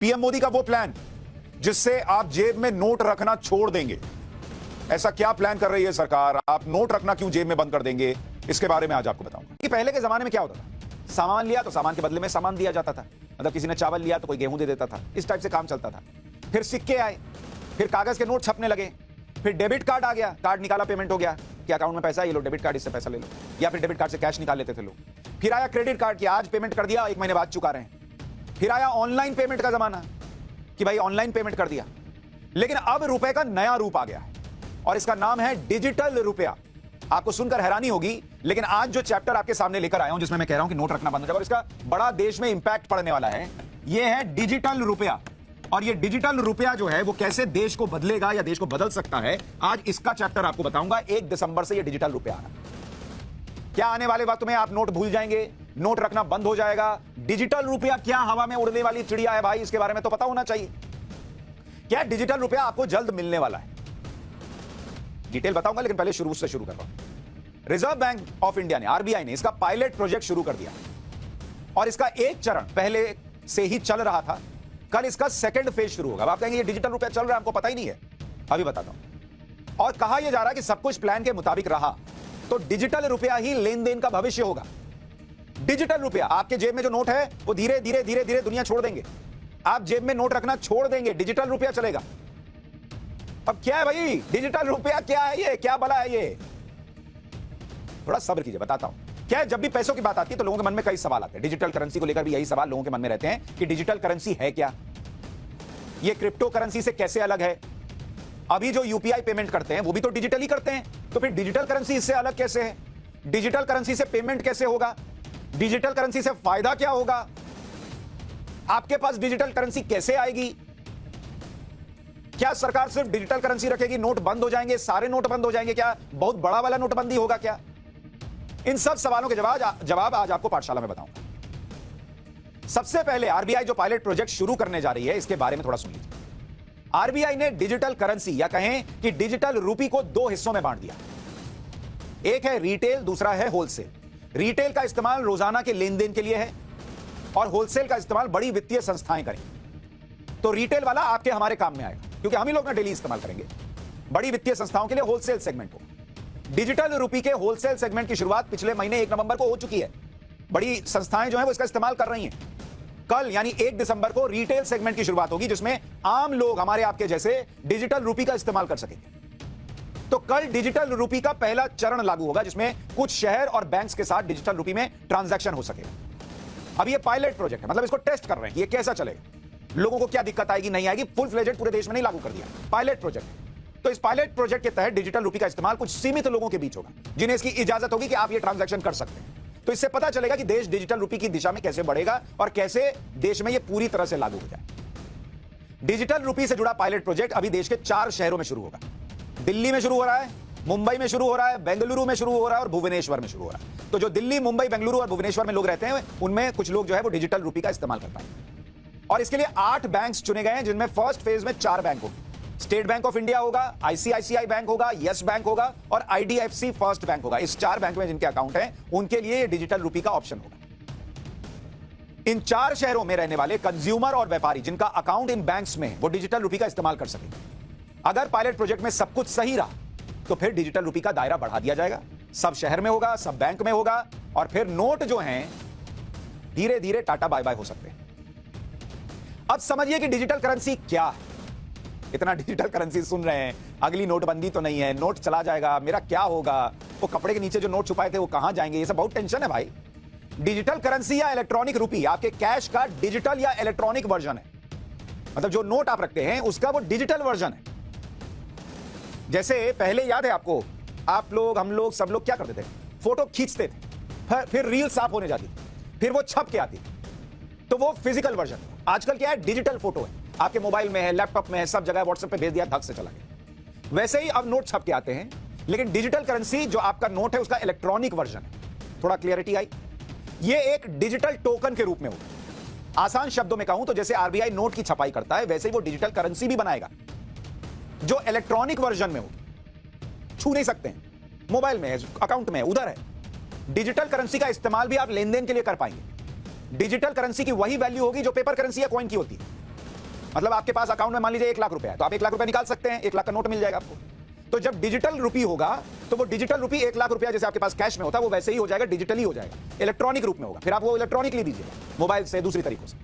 PM Modi का वो plan जिससे आप जेब में नोट रखना छोड़ देंगे। ऐसा क्या प्लान कर रही है सरकार? आप नोट रखना क्यों जेब में बंद कर देंगे, इसके बारे में आज आपको बताऊंगा। कि पहले के जमाने में क्या होता था, सामान लिया तो सामान के बदले में सामान दिया जाता था। मतलब किसी ने चावल लिया तो कोई गेहूं दे देता था, इस टाइप से काम चलता था। फिर सिक्के आए, फिर कागज के नोट छपने लगे, फिर डेबिट कार्ड आ गया, कार्ड निकाला पेमेंट हो गया कि अकाउंट में पैसा है, ये लो डेबिट कार्ड, इससे पैसा ले लो, या फिर डेबिट कार्ड से कैश निकाल लेते थे लोग। फिर आया क्रेडिट कार्ड कि आज पेमेंट कर दिया, 1 महीने बाद चुका रहे हैं। फिर आया ऑनलाइन पेमेंट का जमाना कि भाई ऑनलाइन पेमेंट कर दिया। लेकिन अब रुपए का नया रूप आ गया है और इसका नाम है डिजिटल रुपया। आपको सुनकर हैरानी होगी, लेकिन आज जो चैप्टर आपके सामने लेकर आया हूं जिसमें मैं कह रहा हूं कि नोट रखना बंद हो जाएगा और इसका बड़ा देश में इंपैक्ट पड़ने वाला है, यह है डिजिटल रुपया। और यह डिजिटल रुपया जो है वो कैसे देश को बदलेगा या देश को बदल सकता है, आज इसका चैप्टर आपको बताऊंगा। 1 दिसंबर से यह डिजिटल रुपया आ रहा है। क्या आने वाले वक्त में आप नोट भूल जाएंगे, नोट रखना बंद हो जाएगा? डिजिटल रुपया क्या हवा में उड़ने वाली चिड़िया है भाई, इसके बारे में तो पता होना चाहिए। क्या डिजिटल रुपया आपको जल्द मिलने वाला है, डिटेल बताऊंगा, लेकिन पहले शुरू से शुरू कर रहा हूं। रिजर्व बैंक ऑफ इंडिया ने, आरबीआई ने इसका पायलट प्रोजेक्ट शुरू कर दिया और इसका एक चरण पहले से ही चल रहा था। कल इसका सेकंड फेज शुरू होगा। आप कहेंगे ये डिजिटल रुपया चल रहा है, हमको पता ही नहीं है। अभी बताता हूं। और कहा यह जा रहा है कि सब कुछ प्लान के मुताबिक रहा तो डिजिटल रुपया ही लेन देन का भविष्य होगा। डिजिटल रुपया, आपके जेब में जो नोट है वो धीरे धीरे धीरे धीरे दुनिया छोड़ देंगे। आप जेब में नोट रखना छोड़ देंगे, डिजिटल रुपया चलेगा। अब क्या है भाई डिजिटल रुपया, क्या है ये, क्या बला है ये? थोड़ा सब्र कीजिए, बताता हूं। क्या है, जब भी पैसों की बात आती है तो लोगों के मन में कई सवाल आते हैं। डिजिटल करेंसी को लेकर भी यही सवाल लोगों के मन में रहते हैं कि डिजिटल करेंसी है क्या, ये क्रिप्टो करेंसी से कैसे अलग है? अभी जो यूपीआई पेमेंट करते हैं वो भी तो डिजिटल ही करते हैं, तो फिर डिजिटल करेंसी इससे अलग कैसे है? डिजिटल करेंसी से पेमेंट कैसे होगा? डिजिटल करेंसी से फायदा क्या होगा? आपके पास डिजिटल करेंसी कैसे आएगी? क्या सरकार सिर्फ डिजिटल करेंसी रखेगी, नोट बंद हो जाएंगे, सारे नोट बंद हो जाएंगे क्या? बहुत बड़ा वाला नोटबंदी होगा क्या? इन सब सवालों के जवाब आज आपको पाठशाला में बताऊंगा। सबसे पहले आरबीआई जो पायलट प्रोजेक्ट शुरू करने जा रही है, इसके बारे में थोड़ा सुन लीजिए। आरबीआई ने डिजिटल करेंसी या कहें कि डिजिटल रूपी को 2 हिस्सों में बांट दिया। एक है रिटेल, दूसरा है होलसेल। रिटेल का इस्तेमाल रोजाना के लेन देन के लिए है और होलसेल का इस्तेमाल बड़ी वित्तीय संस्थाएं करेंगी। तो रिटेल वाला आपके हमारे काम में आएगा क्योंकि हम ही लोग ना डेली इस्तेमाल करेंगे। बड़ी वित्तीय संस्थाओं के लिए होलसेल सेगमेंट हो। डिजिटल रूपी के होलसेल सेगमेंट की शुरुआत पिछले महीने 1 नवंबर को हो चुकी है। बड़ी संस्थाएं जो हैं वो इसका इस्तेमाल कर रही हैं। कल यानी 1 दिसंबर को रिटेल सेगमेंट की शुरुआत होगी जिसमें आम लोग हमारे आपके जैसे डिजिटल रूपी का इस्तेमाल कर सकेंगे। तो कल डिजिटल रूपी का पहला चरण लागू होगा जिसमें कुछ शहर और बैंक्स के साथ डिजिटल रूपी में ट्रांजैक्शन हो सकेगा। अब ये पायलट प्रोजेक्ट है, मतलब इसको टेस्ट कर रहे हैं, ये कैसा चलेगा, लोगों को क्या दिक्कत आएगी नहीं आएगी। फुल फ्लेजेड पूरे देश में नहीं लागू कर दिया, पायलट प्रोजेक्ट। तो इस पायलट प्रोजेक्ट के तहत डिजिटल रूपी का इस्तेमाल कुछ सीमित लोगों के बीच होगा जिन्हें इसकी इजाजत होगी कि आप ये ट्रांजैक्शन कर सकते हैं। तो इससे पता चलेगा कि देश डिजिटल रूपी की दिशा में कैसे बढ़ेगा और कैसे देश में ये पूरी तरह से लागू हो जाए। डिजिटल रूपी से जुड़ा पायलट प्रोजेक्ट अभी देश के 4 शहरों में शुरू होगा। दिल्ली में शुरू हो रहा है, मुंबई में शुरू हो रहा है, बेंगलुरु में शुरू हो रहा है और भुवनेश्वर में शुरू हो रहा है। तो जो दिल्ली, मुंबई, बेंगलुरु और भुवनेश्वर में लोग रहते हैं उनमें कुछ लोग जो है वो डिजिटल रूपी का इस्तेमाल कर पाएंगे। और इसके लिए 8 बैंक्स चुने गए हैं जिनमें फर्स्ट फेज में 4 बैंक होंगे। स्टेट बैंक ऑफ इंडिया होगा, आईसीआईसीआई बैंक होगा, यस बैंक होगा और आईडीएफसी फर्स्ट बैंक होगा। इस 4 बैंक में जिनके अकाउंट हैं उनके लिए डिजिटल रूपी का ऑप्शन होगा। इन 4 शहरों में रहने वाले कंज्यूमर और व्यापारी जिनका अकाउंट इन बैंक्स में वो डिजिटल रूपी का इस्तेमाल कर सकेंगे। अगर पायलट प्रोजेक्ट में सब कुछ सही रहा तो फिर डिजिटल रूपी का दायरा बढ़ा दिया जाएगा, सब शहर में होगा, सब बैंक में होगा और फिर नोट जो हैं धीरे धीरे टाटा बाय बाय हो सकते हैं। अब समझिए कि डिजिटल करेंसी क्या है। इतना डिजिटल करेंसी सुन रहे हैं, अगली नोटबंदी तो नहीं है, नोट चला जाएगा, मेरा क्या होगा, वो कपड़े के नीचे जो नोट छुपाए थे वो कहां जाएंगे, ये सब बहुत टेंशन है भाई। डिजिटल करेंसी या इलेक्ट्रॉनिक रूपी आपके कैश का डिजिटल या इलेक्ट्रॉनिक वर्जन है। मतलब जो नोट आप रखते हैं उसका वो डिजिटल वर्जन है। जैसे पहले याद है आपको, आप लोग, हम लोग, सब लोग क्या करते थे, फोटो खींचते थे, फिर रील साफ होने जाती थी, फिर वो छप के आती, तो वो फिजिकल वर्जन। आजकल क्या है, डिजिटल फोटो है, आपके मोबाइल में है, लैपटॉप में है, सब जगह व्हाट्सएप पे भेज दिया, धक से चला गया। वैसे ही अब नोट छप के आते हैं, लेकिन डिजिटल करेंसी जो आपका नोट है उसका इलेक्ट्रॉनिक वर्जन है। थोड़ा क्लियरिटी आई? ये एक डिजिटल टोकन के रूप में होगा। आसान शब्दों में कहूं तो जैसे आरबीआई नोट की छपाई करता है वैसे ही वो डिजिटल करेंसी भी बनाएगा जो इलेक्ट्रॉनिक वर्जन में होगी। छू नहीं सकते हैं, मोबाइल में है, अकाउंट में है, उधर है। डिजिटल करेंसी का इस्तेमाल भी आप लेन देन के लिए कर पाएंगे। डिजिटल करेंसी की वही वैल्यू होगी जो पेपर करेंसी या कॉइन की होती है। मतलब आपके पास अकाउंट में मान लीजिए 1 लाख रुपए है, तो आप 1 लाख रुपए निकाल सकते हैं, 1 लाख का नोट मिल जाएगा आपको। तो जब डिजिटल रुपी होगा तो वो डिजिटल रुपी 1 लाख रुपया जैसे आपके पास कैश में होता है वो वैसे ही हो जाएगा, डिजिटली हो जाएगा, इलेक्ट्रॉनिक रूप में होगा। फिर आप वो इलेक्ट्रॉनिकली दीजिएगा मोबाइल से, दूसरी तरीकों से।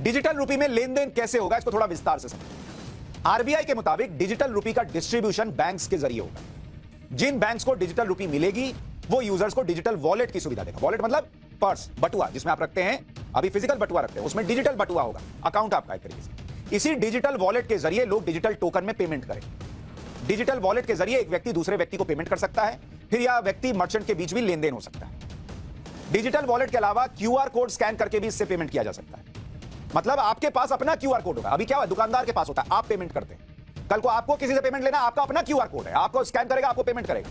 डिजिटल रुपी में लेन देन कैसे होगा इसको थोड़ा विस्तार से समझें। आरबीआई के मुताबिक डिजिटल रुपी का डिस्ट्रीब्यूशन बैंक्स के जरिए होगा। जिन बैंक्स को डिजिटल रुपी मिलेगी वो यूजर्स को डिजिटल वॉलेट की सुविधा देगा। वॉलेट मतलब पर्स, बटुआ जिसमें आप रखते हैं, अभी फिजिकल बटुआ रखते हैं, उसमें डिजिटल बटुआ होगा, अकाउंट आपका एक तरीके से। इसी डिजिटल वॉलेट के जरिए लोग डिजिटल टोकन में पेमेंट करेंगे। डिजिटल वॉलेट के जरिए एक व्यक्ति दूसरे व्यक्ति को पेमेंट कर सकता है, फिर यह व्यक्ति मर्चेंट के बीच भी लेन देन हो सकता है। डिजिटल वॉलेट के अलावा क्यूआर कोड स्कैन करके भी इससे पेमेंट किया जा सकता है। मतलब आपके पास अपना क्यूआर कोड होगा। अभी क्या है, दुकानदार के पास होता है, आप पेमेंट करते हैं, कल को आपको किसी से पेमेंट लेना, आपका अपना क्यूआर कोड है, आपको स्कैन करेगा, आपको पेमेंट करेगा,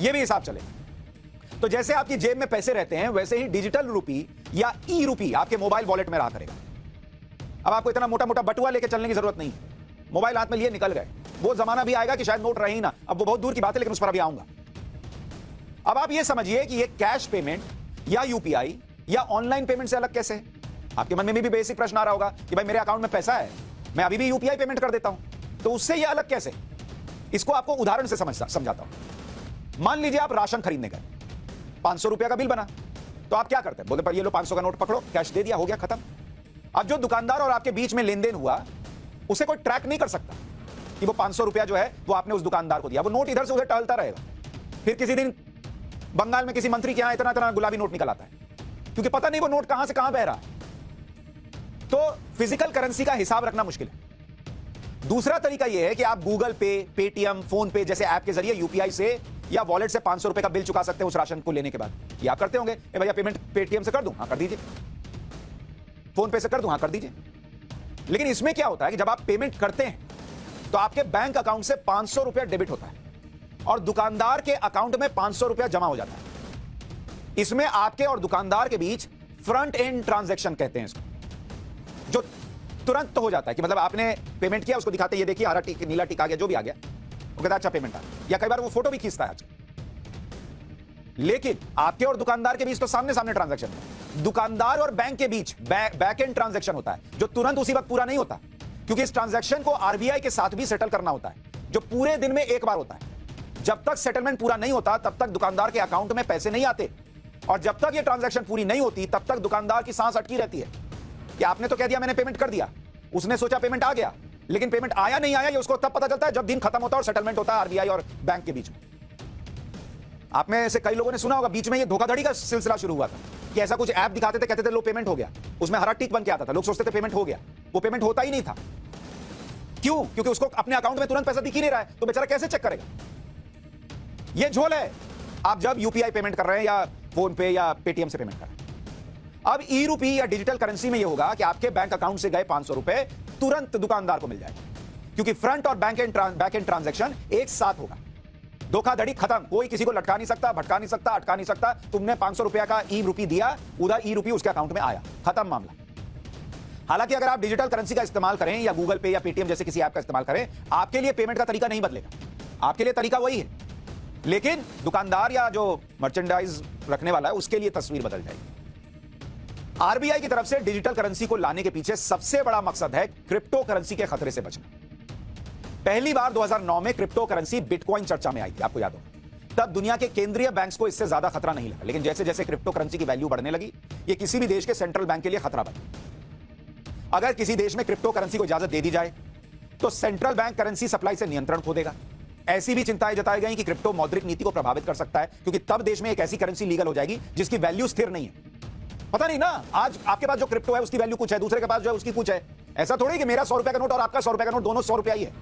यह भी हिसाब चलेगा। तो जैसे आपकी जेब में पैसे रहते हैं वैसे ही डिजिटल रुपी या ई रुपी आपके मोबाइल वॉलेट में रहा करेगा। अब आपको इतना मोटा मोटा बटुआ लेके चलने की जरूरत नहीं है, मोबाइल हाथ में लिए निकल गए। वो जमाना भी आएगा कि शायद नोट रहे ही ना, अब वो बहुत दूर की बात है, लेकिन उस पर अभी आऊंगा। अब आप ये समझिए कि ये कैश पेमेंट या यूपीआई या ऑनलाइन पेमेंट से अलग कैसे है। आपके मन में भी बेसिक प्रश्न आ रहा होगा कि भाई मेरे अकाउंट में पैसा है, मैं अभी भी यूपीआई पेमेंट कर देता हूं, तो उससे ये अलग कैसे। इसको आपको उदाहरण से समझाता हूं। मान लीजिए आप राशन खरीदने गए, 500 रुपया का बिल बना, तो आप क्या करते हैं, बोले पर ये लो 500 का नोट पकड़ो, कैश दे दिया, हो गया खत्म। अब जो दुकानदार और आपके बीच में लेन देन हुआ उसे कोई ट्रैक नहीं कर सकता कि वो 500 रुपया जो है वो आपने उस दुकानदार को दिया। वो नोट इधर से उधर टहलता रहेगा। फिर किसी दिन बंगाल में किसी मंत्री के यहां इतना इतना गुलाबी नोट निकल आता है, क्योंकि पता नहीं वो नोट कहां से कहां बह रहा है। तो फिजिकल करेंसी का हिसाब रखना मुश्किल है। दूसरा तरीका यह है कि आप गूगल पे, पेटीएम, फोन पे जैसे ऐप के जरिए यूपीआई से या वॉलेट से 500 रुपए का बिल चुका सकते हैं उस राशन को लेने के बाद। ये आप करते होंगे, भैया पेमेंट पेटीएम से कर दूं, हाँ कर दीजिए, फोन पे से कर दूं, हाँ कर दीजिए। लेकिन इसमें क्या होता है कि जब आप पेमेंट करते हैं तो आपके बैंक अकाउंट से 500 रुपया डेबिट होता है और दुकानदार के अकाउंट में 500 रुपया जमा हो जाता है। इसमें आपके और दुकानदार के बीच फ्रंट एंड ट्रांजैक्शन कहते हैं इसको, जो तुरंत तो हो जाता है कि मतलब आपने पेमेंट किया, उसको दिखाते ये देखिए हरा टिक, नीला टिक आ गया, जो भी आ गया, वो कहता है अच्छा पेमेंट आ गया, या कई बार वो फोटो भी खींचता है आज। लेकिन आपके और दुकानदार के बीच तो सामने सामने ट्रांजैक्शन है। दुकानदार और बैंक के बीच बैक एंड ट्रांजैक्शन होता है जो तुरंत उसी वक्त पूरा नहीं होता, क्योंकि इस ट्रांजैक्शन को आरबीआई के साथ भी सेटल करना होता है, जो पूरे दिन में एक बार होता है। जब तक सेटलमेंट पूरा नहीं होता तब तक दुकानदार के अकाउंट में पैसे नहीं आते, और जब तक ये ट्रांजैक्शन पूरी नहीं होती तब तक दुकानदार की सांस अटकी रहती है कि आपने तो कह दिया मैंने पेमेंट कर दिया, उसने सोचा पेमेंट आ गया, लेकिन पेमेंट आया नहीं आया ये उसको तब पता चलता है जब दिन खत्म होता है और सेटलमेंट होता है आरबीआई और बैंक के बीच में। आप में से कई लोगों ने सुना होगा बीच में ये धोखाधड़ी का सिलसिला शुरू हुआ था कि ऐसा कुछ ऐप दिखाते थे, कहते थे लो पेमेंट हो गया, उसमें हरा टिक बन के आता था, लोग सोचते थे पेमेंट हो गया, वो पेमेंट होता ही नहीं था। क्यों? क्योंकि उसको अपने अकाउंट में तुरंत पैसा दिख ही नहीं रहा है, तो बेचारा कैसे चेक करेगा। ये झोल है। आप जब यूपीआई पेमेंट कर रहे हैं या फोन पे या पेटीएम से पेमेंट कर रहे हैं, अब ई रुपी या डिजिटल करेंसी में यह होगा कि आपके बैंक अकाउंट से गए 500 रुपए तुरंत दुकानदार को मिल जाएगा, क्योंकि फ्रंट और बैक एंड ट्रांजैक्शन एक साथ होगा। धोखाधड़ी खत्म, कोई किसी को लटका नहीं सकता, भटका नहीं सकता, अटका नहीं सकता। तुमने 500 रुपया का ई रुपी दिया, उधर ई रुपी उसके अकाउंट में आया, खत्म मामला। हालांकि अगर आप डिजिटल करेंसी का इस्तेमाल करें या गूगल पे या पेटीएम जैसे किसी ऐप का इस्तेमाल करें, आपके लिए पेमेंट का तरीका नहीं बदलेगा, आपके लिए तरीका वही है, लेकिन दुकानदार या जो मर्चेंडाइज रखने वाला है उसके लिए तस्वीर बदल जाएगी। आरबीआई की तरफ से डिजिटल करेंसी को लाने के पीछे सबसे बड़ा मकसद है क्रिप्टो करेंसी के खतरे से बचना। पहली बार 2009 में क्रिप्टो करेंसी बिटकॉइन चर्चा में आई थी, आपको याद होगा। तब दुनिया के केंद्रीय बैंक्स को इससे ज्यादा खतरा नहीं लगा, लेकिन जैसे जैसे क्रिप्टो करेंसी की वैल्यू बढ़ने लगी, ये किसी भी देश के सेंट्रल बैंक के लिए खतरा बना। अगर किसी देश में क्रिप्टो करेंसी को इजाजत दे दी जाए तो सेंट्रल बैंक करेंसी सप्लाई से नियंत्रण खो देगा। ऐसी भी चिंताएं जताई गई कि क्रिप्टो मौद्रिक नीति को प्रभावित कर सकता है, क्योंकि तब देश में एक ऐसी करेंसी लीगल हो जाएगी जिसकी वैल्यू स्थिर नहीं है। पता नहीं ना, आज आपके पास जो क्रिप्टो है उसकी वैल्यू कुछ है, दूसरे के पास जो है उसकी कुछ है। ऐसा थोड़ी कि मेरा 100 रुपए का नोट और आपका 100 रुपए का नोट दोनों 100 रुपया ही है।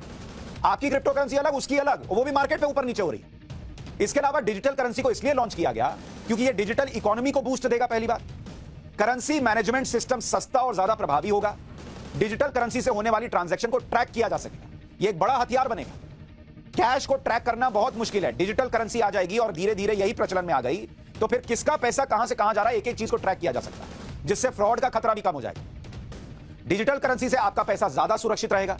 आपकी क्रिप्टो करेंसी अलग, उसकी अलग, वो भी मार्केट पे ऊपर नीचे हो रही है। इसके अलावा डिजिटल करेंसी को इसलिए लॉन्च किया गया क्योंकि ये डिजिटल इकोनॉमी को बूस्ट देगा। पहली बार करेंसी मैनेजमेंट सिस्टम सस्ता और ज्यादा प्रभावी होगा। डिजिटल करेंसी से होने वाली ट्रांजैक्शन को ट्रैक किया जा सकेगा, ये एक बड़ा हथियार बनेगा। कैश को ट्रैक करना बहुत मुश्किल है, डिजिटल करेंसी आ जाएगी और धीरे धीरे यही प्रचलन में आ गई तो फिर किसका पैसा कहां से कहां जा रहा है, एक एक चीज को ट्रैक किया जा सकता है, जिससे फ्रॉड का खतरा भी कम हो जाएगा। डिजिटल करेंसी से आपका पैसा ज्यादा सुरक्षित रहेगा।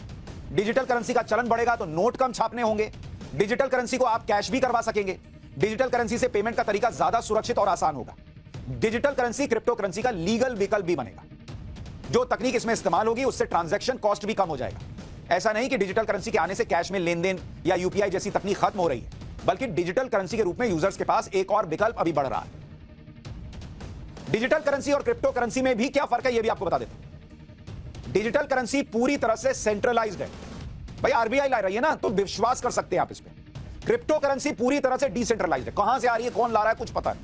डिजिटल करेंसी का चलन बढ़ेगा तो नोट कम छापने होंगे। डिजिटल करेंसी को आप कैश भी करवा सकेंगे। डिजिटल करेंसी से पेमेंट का तरीका ज्यादा सुरक्षित और आसान होगा। डिजिटल करेंसी क्रिप्टो करेंसी का लीगल विकल्प भी बनेगा। जो तकनीक इसमें इस्तेमाल होगी उससे ट्रांजैक्शन कॉस्ट भी कम हो जाएगा। ऐसा नहीं कि डिजिटल करेंसी के आने से कैश में लेन देन या यूपीआई जैसी तकनीक खत्म हो रही है, बल्कि डिजिटल करेंसी के रूप में यूजर्स के पास एक और विकल्प अभी बढ़ रहा है। डिजिटल करेंसी और क्रिप्टो करेंसी में भी क्या फर्क है, यह भी आपको बता देता हूं। डिजिटल करेंसी पूरी तरह से सेंट्रलाइज्ड है, भाई आरबीआई ला रही है ना, तो विश्वास कर सकते हैं आप इस पे। क्रिप्टो करेंसी पूरी तरह से डिसेंट्रलाइज्ड है, कहां से आ रही है, कौन ला रहा है, कुछ पता नहीं।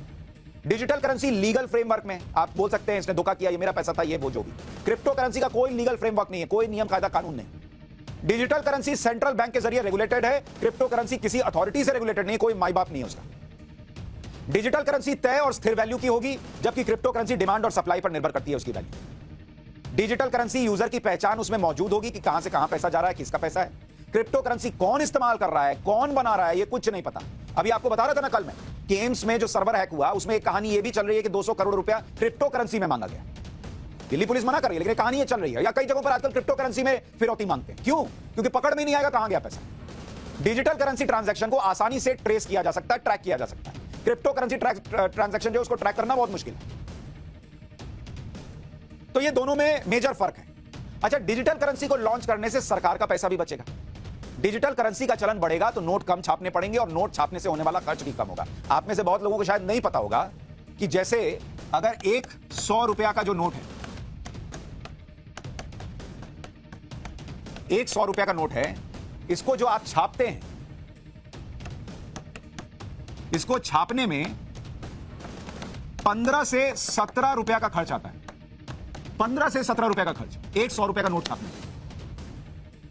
डिजिटल करेंसी लीगल फ्रेमवर्क में आप बोल सकते हैं इसने धोखा किया, ये मेरा पैसा था, ये वो जो भी। क्रिप्टो करेंसी का कोई लीगल फ्रेमवर्क नहीं है, कोई नियम कायदा कानून नहीं। डिजिटल करेंसी सेंट्रल बैंक के जरिए रेगुलेटेड है, क्रिप्टो करेंसी किसी अथॉरिटी से रेगुलेटेड नहीं, कोई माई बाप नहीं है उसका। डिजिटल करेंसी तय और स्थिर वैल्यू की होगी, जबकि क्रिप्टो करेंसी डिमांड और सप्लाई पर निर्भर करती है उसकी वैल्यू। डिजिटल करेंसी यूजर की पहचान उसमें मौजूद होगी कि कहां से कहां पैसा जा रहा है, किसका पैसा है। क्रिप्टो करेंसी कौन इस्तेमाल कर रहा है, कौन बना रहा है, ये कुछ नहीं पता। अभी आपको बता रहा था ना कल मैं, गेम्स में जो सर्वर हैक हुआ उसमें एक कहानी ये भी चल रही है कि 200 करोड़ रुपया क्रिप्टो करेंसी में मांगा गया। दिल्ली पुलिस मना कर रही है, लेकिन कहानी ये चल रही है, या कई जगहों पर आजकल क्रिप्टो करेंसी में फिरौती मांगते हैं। क्यों? क्योंकि पकड़ में नहीं आएगा कहां गया पैसा। डिजिटल करेंसी ट्रांजैक्शन को आसानी से ट्रेस किया जा सकता है, ट्रैक किया जा सकता है। क्रिप्टो करेंसी ट्रांजैक्शन जो उसको ट्रैक करना बहुत मुश्किल है। तो ये दोनों में मेजर फर्क है। अच्छा, डिजिटल करेंसी को लॉन्च करने से सरकार का पैसा भी बचेगा। डिजिटल करेंसी का चलन बढ़ेगा तो नोट कम छापने पड़ेंगे और नोट छापने से होने वाला खर्च भी कम होगा। आप में से बहुत लोगों को शायद नहीं पता होगा कि जैसे अगर एक 100 रुपया का जो नोट है, एक 100 रुपया का नोट है, इसको जो आप छापते हैं, इसको छापने में 15 से 17 रुपया का खर्च आता है। 15 से 17 रुपया का खर्च एक 100 रुपया का नोट छापने में,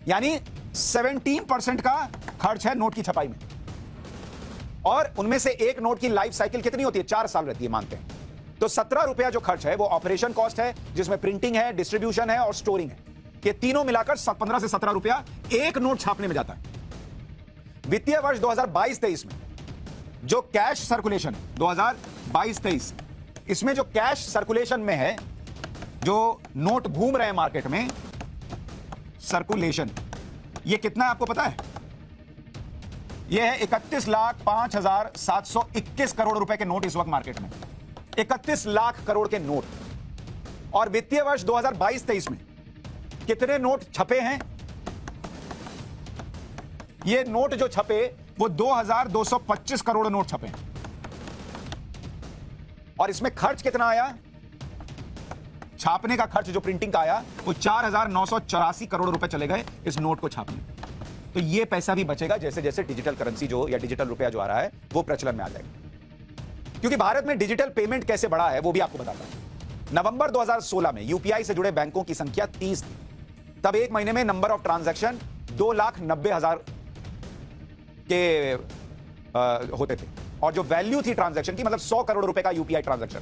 यानी 17% का खर्च है नोट की छपाई में। और उनमें से एक नोट की लाइफ साइकिल कितनी होती है? 4 साल रहती है मानते हैं। तो 17 रुपया जो खर्च है वो ऑपरेशन कॉस्ट है, जिसमें प्रिंटिंग है, डिस्ट्रीब्यूशन है और स्टोरिंग है। ये तीनों मिलाकर 15 से 17 रुपया एक नोट छापने में जाता है। वित्तीय वर्ष 2022-23 में जो कैश सर्कुलेशन है, 2022-23, इसमें जो कैश सर्कुलेशन में है, जो नोट घूम रहे हैं मार्केट में, सर्कुलेशन, ये कितना है आपको पता है? ये है 31,05,721 करोड़ रुपए के नोट इस वक्त मार्केट में, 31 लाख करोड़ के नोट। और वित्तीय वर्ष 2022-23 में कितने नोट छपे हैं? ये नोट जो छपे वो 2,225 करोड़ नोट छपे हैं। और इसमें खर्च कितना आया? छापने का खर्च जो प्रिंटिंग का आया वो 4,984 करोड़ रुपए चले गए इस नोट को छापने। तो ये पैसा भी बचेगा जैसे जैसे डिजिटल करेंसी जो या डिजिटल रुपया जो आ रहा है वो प्रचलन में आ जाएगा। क्योंकि भारत में डिजिटल पेमेंट कैसे बढ़ा है वो भी आपको बताता हूं। नवंबर 2016 में यूपीआई से जुड़े बैंकों की संख्या 30 थी। तब एक महीने में नंबर ऑफ ट्रांजैक्शन 2,90,000 के होते थे, और जो वैल्यू थी ट्रांजैक्शन की, मतलब 100 करोड़ रुपए का यूपीआई ट्रांजैक्शन।